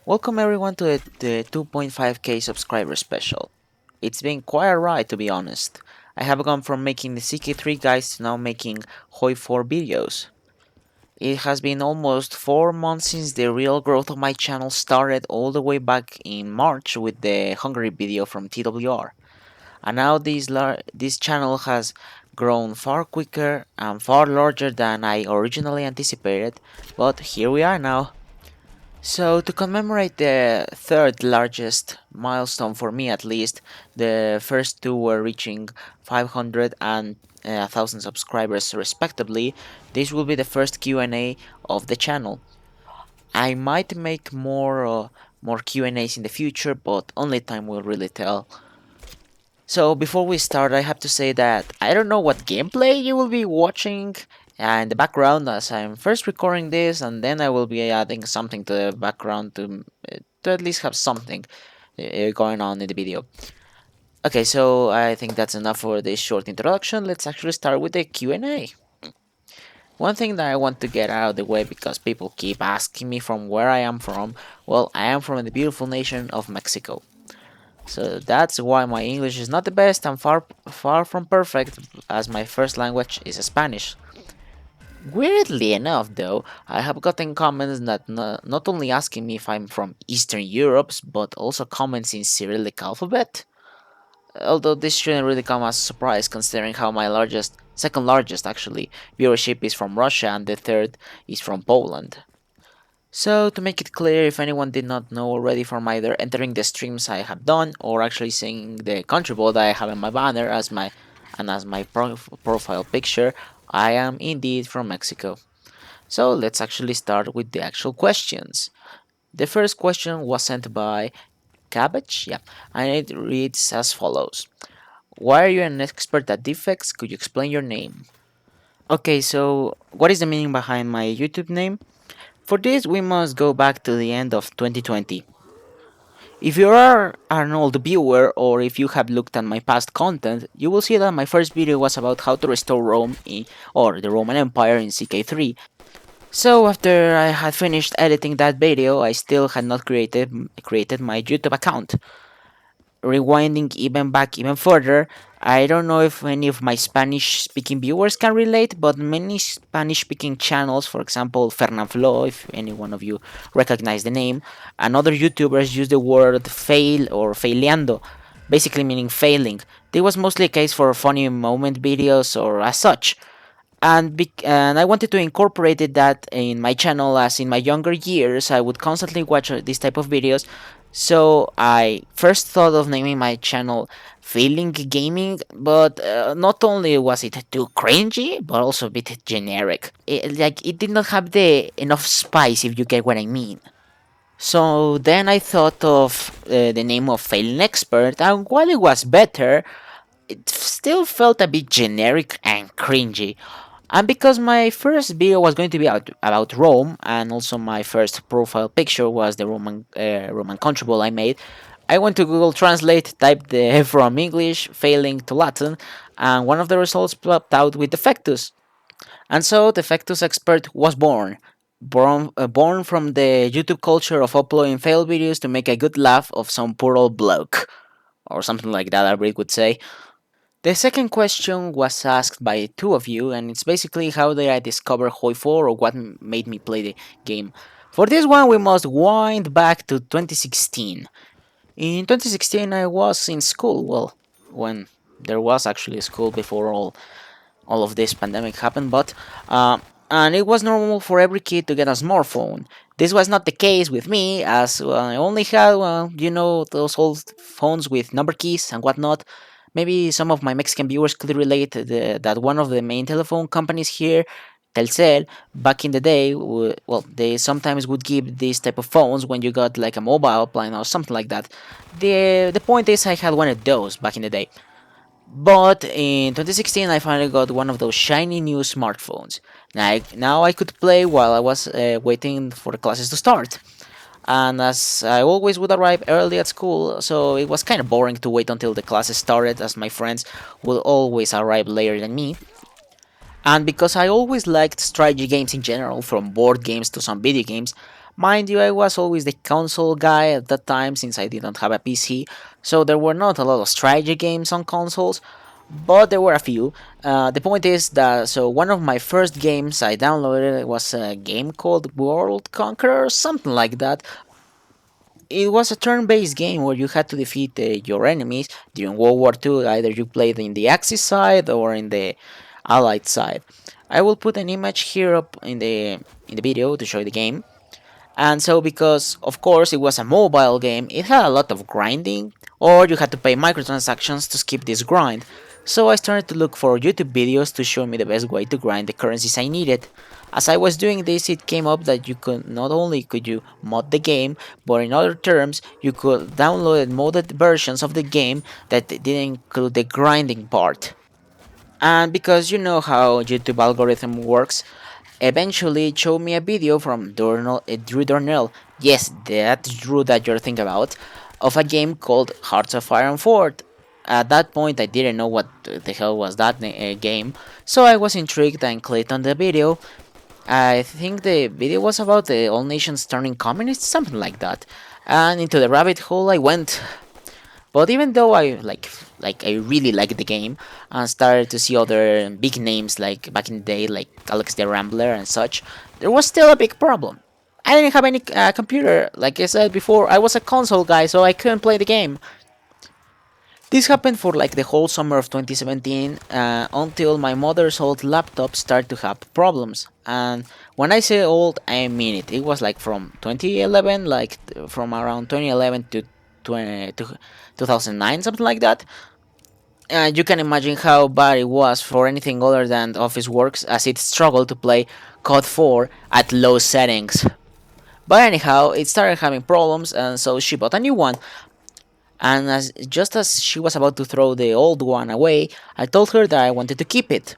Welcome everyone to the 2.5k subscriber special. It's been quite a ride to be honest. I have gone from making the CK3 guides to now making Hoi 4 videos. It has been almost 4 months since the real growth of my channel started all the way back in March with the Hungary video from TWR. And now this channel has grown far quicker and far larger than I originally anticipated, but here we are now. So, to commemorate the third largest milestone for me at least, the first two were reaching 500 and 1000 subscribers respectively. This will be the first Q&A of the channel. I might make more Q&As in the future, but only time will really tell. So before we start, I have to say that I don't know what gameplay you will be watching in the background as I'm first recording this, and then I will be adding something to the background to at least have something going on in the video. Okay, so I think that's enough for this short introduction. Let's actually start with the Q&A. One thing that I want to get out of the way because people keep asking me from where I am from. Well, I am from the beautiful nation of Mexico. So that's why my English is not the best and far from perfect, as my first language is Spanish. Weirdly enough, though, I have gotten comments that not only asking me if I'm from Eastern Europe, but also comments in Cyrillic alphabet. Although this shouldn't really come as a surprise considering how my second largest actually, viewership is from Russia and the third is from Poland. So, to make it clear, if anyone did not know already from either entering the streams I have done or actually seeing the country that I have in my banner as my profile picture, I am indeed from Mexico. So, let's actually start with the actual questions. The first question was sent by Cabbage, yeah, and it reads as follows. Why are you an expert at defects? Could you explain your name? Okay, so what is the meaning behind my YouTube name? For this, we must go back to the end of 2020. If you are an old viewer or if you have looked at my past content, you will see that my first video was about how to restore or the Roman Empire in CK3. So after I had finished editing that video, I still had not created my YouTube account. Rewinding even further, I don't know if any of my Spanish speaking viewers can relate, but many Spanish speaking channels, for example Fernanfloo, if any one of you recognize the name, and other YouTubers use the word fail or faileando, basically meaning failing. This was mostly a case for funny moment videos or as such. And I wanted to incorporate that in my channel, as in my younger years I would constantly watch this type of videos. So I first thought of naming my channel Feeling Gaming, but not only was it too cringy, but also a bit generic. It did not have the enough spice, if you get what I mean. So then I thought of the name of Failing Expert, and while it was better, it still felt a bit generic and cringy. And because my first video was going to be about Rome, and also my first profile picture was the Roman contribule I made, I went to Google Translate, typed the from English, failing to Latin, and one of the results popped out with Defectus. And so Defectus Expert was born from the YouTube culture of uploading fail videos to make a good laugh of some poor old bloke, or something like that, I really would say. The second question was asked by two of you, and it's basically how did I discover Hoi 4 or what made me play the game. For this one, we must wind back to 2016. In 2016, I was in school, well, when there was actually a school before all of this pandemic happened, but and it was normal for every kid to get a smartphone. This was not the case with me, as I only had, those old phones with number keys and whatnot. Maybe some of my Mexican viewers could relate that one of the main telephone companies here, Telcel, back in the day, they sometimes would give these type of phones when you got like a mobile plan or something like that. The point is, I had one of those back in the day. But in 2016, I finally got one of those shiny new smartphones. Now I could play while I was waiting for the classes to start. And as I always would arrive early at school, so it was kind of boring to wait until the classes started, as my friends would always arrive later than me. And because I always liked strategy games in general, from board games to some video games, mind you, I was always the console guy at that time since I didn't have a PC, so there were not a lot of strategy games on consoles, but there were a few. The point is that so one of my first games I downloaded was a game called World Conqueror or something like that. It was a turn-based game where you had to defeat your enemies during World War II. Either you played in the Axis side or in the Allied side. I will put an image here up in the video to show you the game. And so, because of course it was a mobile game, it had a lot of grinding, or you had to pay microtransactions to skip this grind. So I started to look for YouTube videos to show me the best way to grind the currencies I needed. As I was doing this, it came up that you could not only could you mod the game, but in other terms, you could download modded versions of the game that didn't include the grinding part. And because you know how YouTube algorithm works, eventually it showed me a video from Drew Darnell, yes, that Drew that you're thinking about, of a game called Hearts of Iron 4. At that point I didn't know what the hell was that game, so I was intrigued and clicked on the video. I think the video was about the all nations turning communist, something like that, and into the rabbit hole I went. But even though I really liked the game and started to see other big names like back in the day like Alex the Rambler and such, there was still a big problem. I didn't have any computer. Like I said before, I was a console guy, so I couldn't play the game. This happened for like the whole summer of 2017 until my mother's old laptop started to have problems. And when I say old, I mean it. It was like from 2011, like from around 2011 to 2009, something like that. You can imagine how bad it was for anything other than Office Works, as it struggled to play COD 4 at low settings. But anyhow, it started having problems, and so she bought a new one. And just as she was about to throw the old one away, I told her that I wanted to keep it.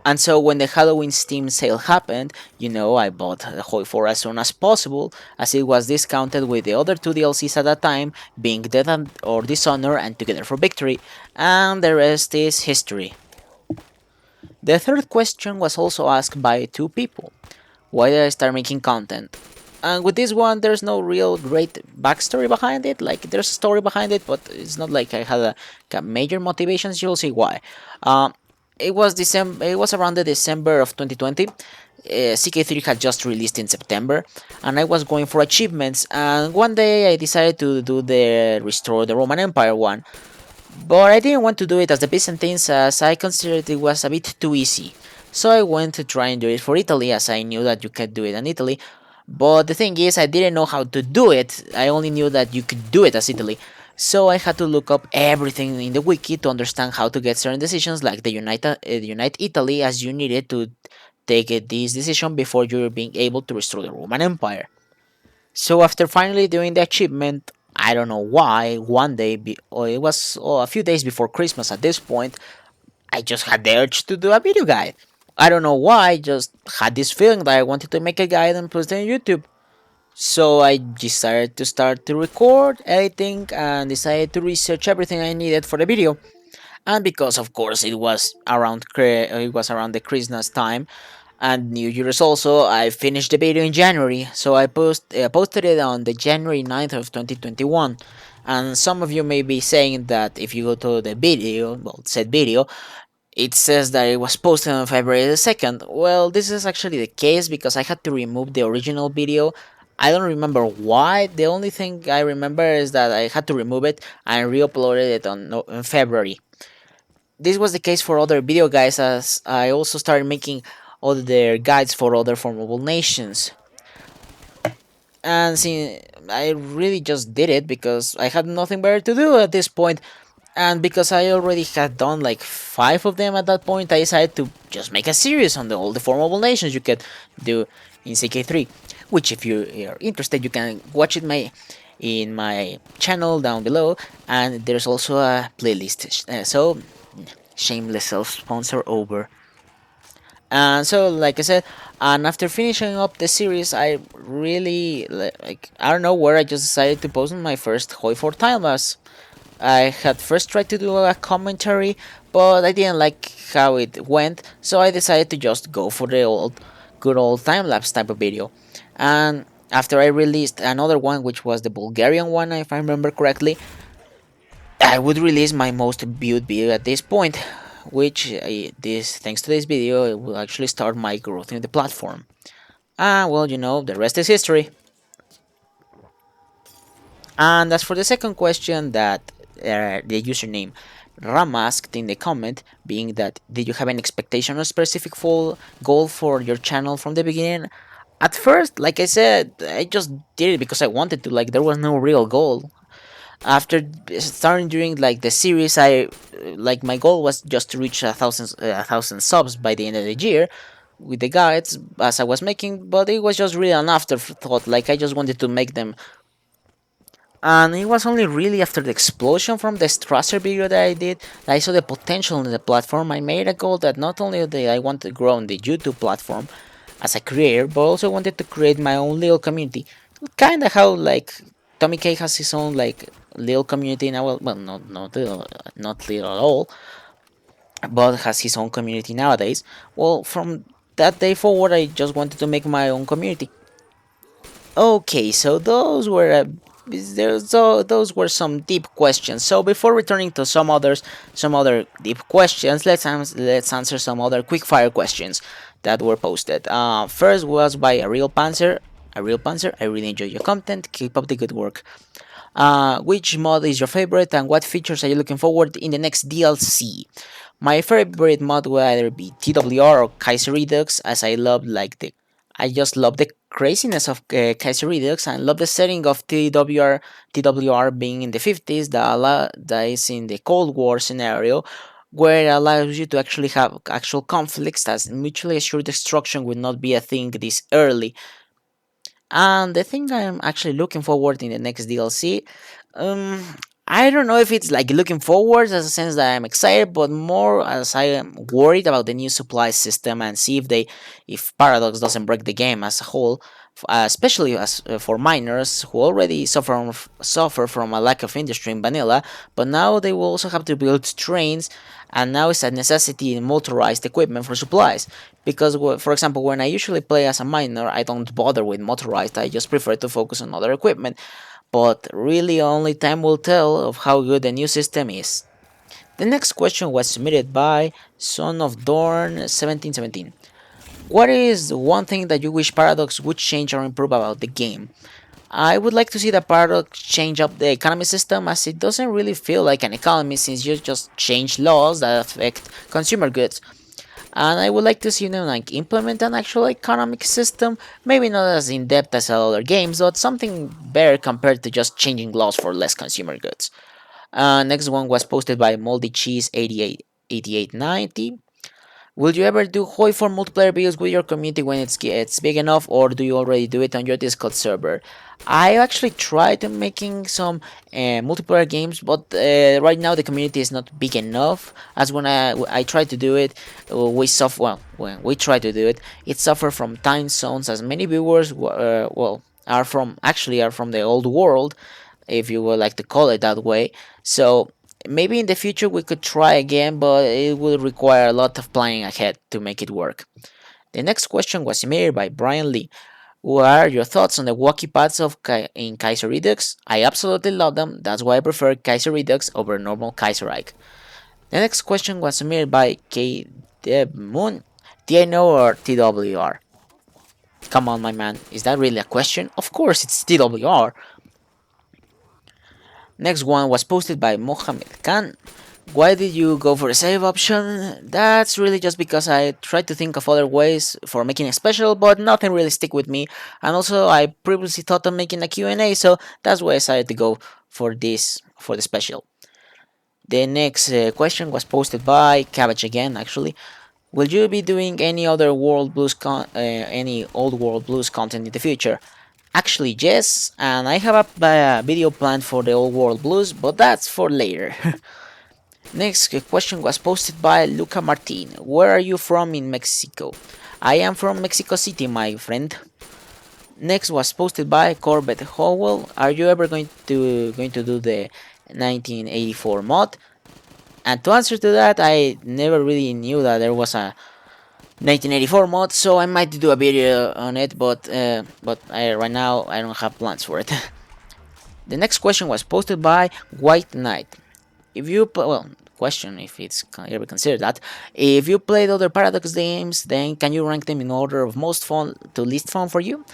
And so when the Halloween Steam sale happened, you know, I bought Hoi 4 as soon as possible, as it was discounted with the other two DLCs at that time, being Death or Dishonor and Together for Victory, and the rest is history. The third question was also asked by two people. Why did I start making content? And with this one, there's no real great backstory behind it. Like, there's a story behind it, but it's not like I had a major motivations. You'll see why. It was December. It was around the December of 2020. CK3 had just released in September, and I was going for achievements. And one day I decided to do the Restore the Roman Empire one, but I didn't want to do it as the Byzantines, as I considered it was a bit too easy. So I went to try and do it for Italy, as I knew that you could do it in Italy. But the thing is, I didn't know how to do it. I only knew that you could do it as Italy. So I had to look up everything in the wiki to understand how to get certain decisions, like the Unite Italy, as you needed to take this decision before you're being able to restore the Roman Empire. So after finally doing the achievement, I don't know why, one day, or it was a few days before Christmas at this point, I just had the urge to do a video guide. I don't know why, I just had this feeling that I wanted to make a guide and post it on YouTube. So I decided to start to record, editing, and decided to research everything I needed for the video. And because of course it was around the Christmas time and New Year's also, I finished the video in January. So I posted it on the January 9th of 2021. And some of you may be saying that if you go to the video, well, said video, it says that it was posted on February the 2nd. Well, this is actually the case because I had to remove the original video. I don't remember why. The only thing I remember is that I had to remove it and re-uploaded it on February. This was the case for other video guides, as I also started making other guides for other formable nations. And see, I really just did it because I had nothing better to do at this point. And because I already had done like 5 of them at that point, I decided to just make a series on all the formable nations you could do in CK3. Which, if you are interested, you can watch it in my channel down below. And there's also a playlist. So, shameless self-sponsor over. And so, like I said, and after finishing up the series, I really, I don't know where, I just decided to post my first Hoi 4 timelapse. I had first tried to do a commentary, but I didn't like how it went, so I decided to just go for the good old time-lapse type of video. And after I released another one, which was the Bulgarian one, if I remember correctly, I would release my most viewed video at this point, which thanks to this video, it will actually start my growth in the platform. And well, the rest is history. And as for the second question that the username Ram asked in the comment, being that did you have an expectation or specific full goal for your channel from the beginning? At first, like I said, I just did it because I wanted to, like there was no real goal. After starting during like the series, I like my goal was just to reach a thousand subs by the end of the year with the guides as I was making, but it was just really an afterthought. Like I just wanted to make them, and it was only really after the explosion from the Strasser video that I did that I saw the potential in the platform. I made a goal that not only did I want to grow on the YouTube platform as a creator, but also wanted to create my own little community. Kinda how like Tommy K has his own like little community now. Well, not little at all, but has his own community nowadays. Well, from that day forward, I just wanted to make my own community. Okay, so those were some deep questions. So before returning to some other deep questions, let's answer some other quick fire questions that were posted. First was by a real Panzer. A real Panzer. I really enjoy your content. Keep up the good work. Which mod is your favorite, and what features are you looking forward in the next DLC? My favorite mod will either be TWR or Kaiser Redux, as I just love the craziness of Kaiser Redux and love the setting of TWR being in the 50s, that is in the Cold War scenario, where it allows you to actually have actual conflicts, as mutually assured destruction would not be a thing this early. And the thing I'm actually looking forward in the next DLC, um, I don't know if it's like looking forward as a sense that I'm excited, but more as I am worried about the new supply system and see if Paradox doesn't break the game as a whole, especially as for miners who already suffer from a lack of industry in vanilla, but now they will also have to build trains, and now it's a necessity in motorized equipment for supplies. Because, for example, when I usually play as a miner, I don't bother with motorized, I just prefer to focus on other equipment. But really, only time will tell of how good the new system is. The next question was submitted by Son of Dorn 1717. What is one thing that you wish Paradox would change or improve about the game? I would like to see the Paradox change up the economy system, as it doesn't really feel like an economy since you just change laws that affect consumer goods. And I would like to see them like implement an actual economic system, maybe not as in depth as other games, but something better compared to just changing laws for less consumer goods. Next one was posted by moldy cheese 8890. Will you ever do Hoi for multiplayer videos with your community when it's big enough, or do you already do it on your Discord server? I actually tried making some multiplayer games, but right now the community is not big enough. As when I tried to do it, we suffer. Well, when we try to do it, it suffer from time zones, as many viewers are from the old world, if you would like to call it that way. So maybe in the future we could try again, but it will require a lot of planning ahead to make it work. The next question was submitted by Brian Lee. What are your thoughts on the walkie pads in Kaiser Redux? I absolutely love them, that's why I prefer Kaiser Redux over normal Kaiserreich. The next question was submitted by K. Deb Moon. TNO or TWR? Come on, my man, is that really a question? Of course it's TWR. Next one was posted by Mohammed Khan. Why did you go for the save option? That's really just because I tried to think of other ways for making it special, but nothing really stick with me. And also, I previously thought of making a Q&A, so that's why I decided to go for the special. The next question was posted by Cabbage again, actually. Will you be doing any other any old world blues content in the future? Actually, yes, and I have a video planned for the old world blues, but that's for later. Next question was posted by Luca Martin. Where are you from in Mexico? I am from Mexico City, my friend. Next was posted by Corbett Howell. Are you ever going to do the 1984 mod? And to answer to that, I never really knew that there was a 1984 mod, so I might do a video on it, but right now I don't have plans for it. The next question was posted by White Knight. If you well, question if it's ever considered that, if you played other Paradox games, then can you rank them in order of most fun to least fun for you?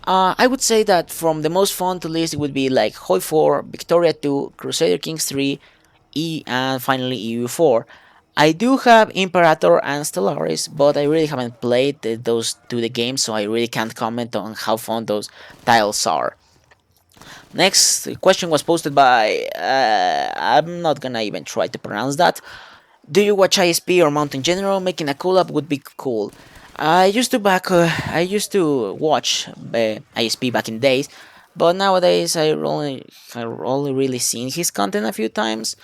I would say that from the most fun to least, it would be like Hoi 4, Victoria 2, Crusader Kings 3, and finally EU4. I do have Imperator and Stellaris, but I really haven't played those to the game, so I really can't comment on how fun those tiles are. Next question was posted by, I'm not gonna even try to pronounce that. Do you watch ISP or Mountain General? Making a collab would be cool. I used to watch ISP back in days, but nowadays I only really seen his content a few times.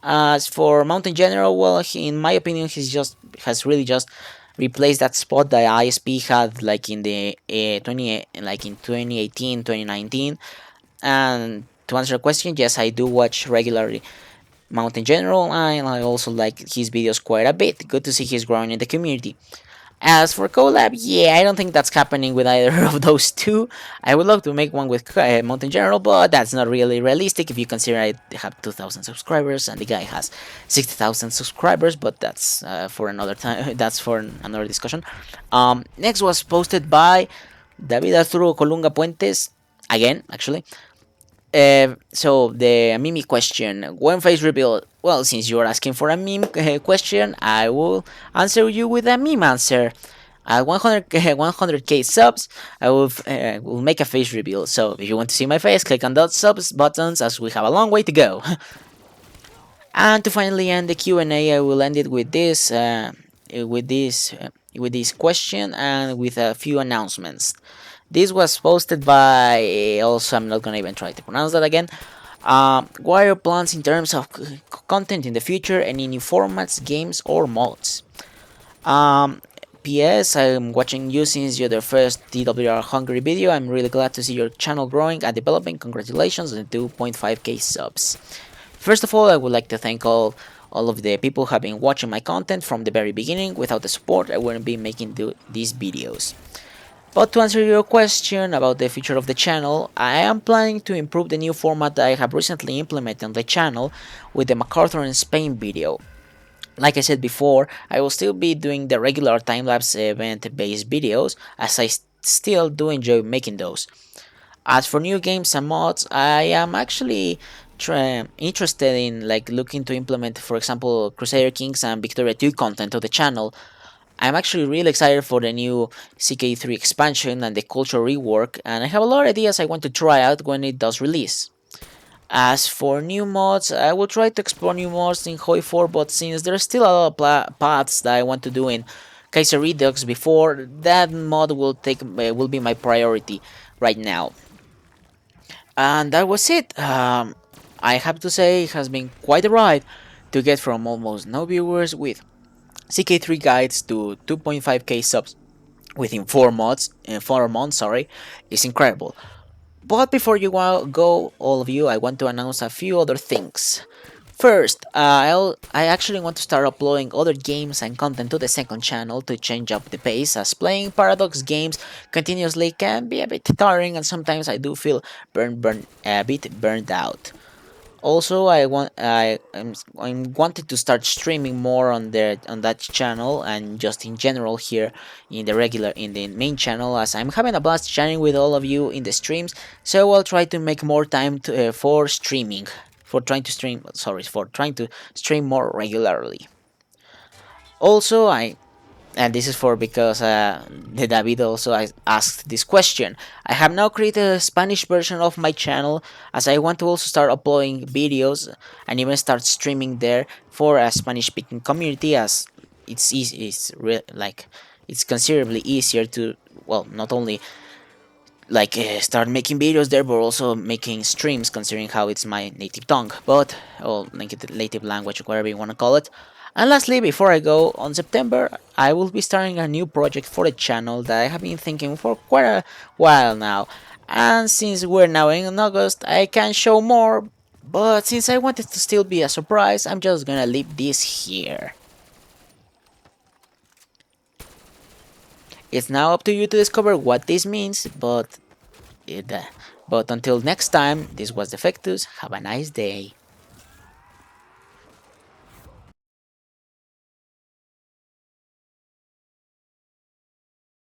As for Mountain General, well, in my opinion, he's just has really just replaced that spot that ISP had like in the 2018, 2019. And to answer the question, yes, I do watch regularly Mountain General, and I also like his videos quite a bit. Good to see he's growing in the community. As for collab, yeah, I don't think that's happening with either of those two. I would love to make one with Mountain General, but that's not really realistic if you consider I have 2,000 subscribers and the guy has 60,000 subscribers. But that's for another time. That's for another discussion. Next was posted by David Arturo Colunga Puentes again, actually. So the meme question, when face reveal? Well, since you are asking for a meme question, I will answer you with a meme answer. At 100k subs, I will make a face reveal. So if you want to see my face, click on those subs buttons, as we have a long way to go. And to finally end the Q&A, I will end it with this question and with a few announcements. This was posted by, also I'm not gonna even try to pronounce that again. What are your plans in terms of content in the future? Any new formats, games, or mods? PS, I'm watching you since you're the first DWR Hungary video. I'm really glad to see your channel growing and developing. Congratulations on 2.5k subs. First of all, I would like to thank all of the people who have been watching my content from the very beginning. Without the support, I wouldn't be making these videos. But to answer your question about the future of the channel, I am planning to improve the new format that I have recently implemented on the channel with the MacArthur in Spain video. Like I said before, I will still be doing the regular time-lapse event-based videos, as I still do enjoy making those. As for new games and mods, I am actually interested in looking to implement, for example, Crusader Kings and Victoria 2 content of the channel. I'm actually really excited for the new CK3 expansion and the culture rework, and I have a lot of ideas I want to try out when it does release. As for new mods, I will try to explore new mods in Hoi 4, but since there's still a lot of paths that I want to do in Kaiser Redux before, that mod will be my priority right now. And that was it. I have to say it has been quite a ride to get from almost no viewers with CK3 guides to 2.5k subs within 4 months, sorry, is incredible. But before you go, all of you, I want to announce a few other things. First, I actually want to start uploading other games and content to the second channel to change up the pace, as playing Paradox games continuously can be a bit tiring, and sometimes I do feel a bit burned out. Also, I'm wanted to start streaming more on that channel, and just in general here in the main channel, as I'm having a blast chatting with all of you in the streams. So I'll try to make more time for streaming, for trying to stream more regularly. Also, and this is for because the David also asked this question. I have now created a Spanish version of my channel, as I want to also start uploading videos and even start streaming there for a Spanish-speaking community, as it's easy, it's considerably easier to, well, not only start making videos there, but also making streams, considering how it's my native tongue, but or native language, whatever you want to call it. And lastly, before I go, on September I will be starting a new project for the channel that I have been thinking for quite a while now. And since we're now in August, I can show more, But since I want it to still be a surprise, I'm just gonna leave this here. It's now up to you to discover what this means, but until next time, this was Defectus. Have a nice day.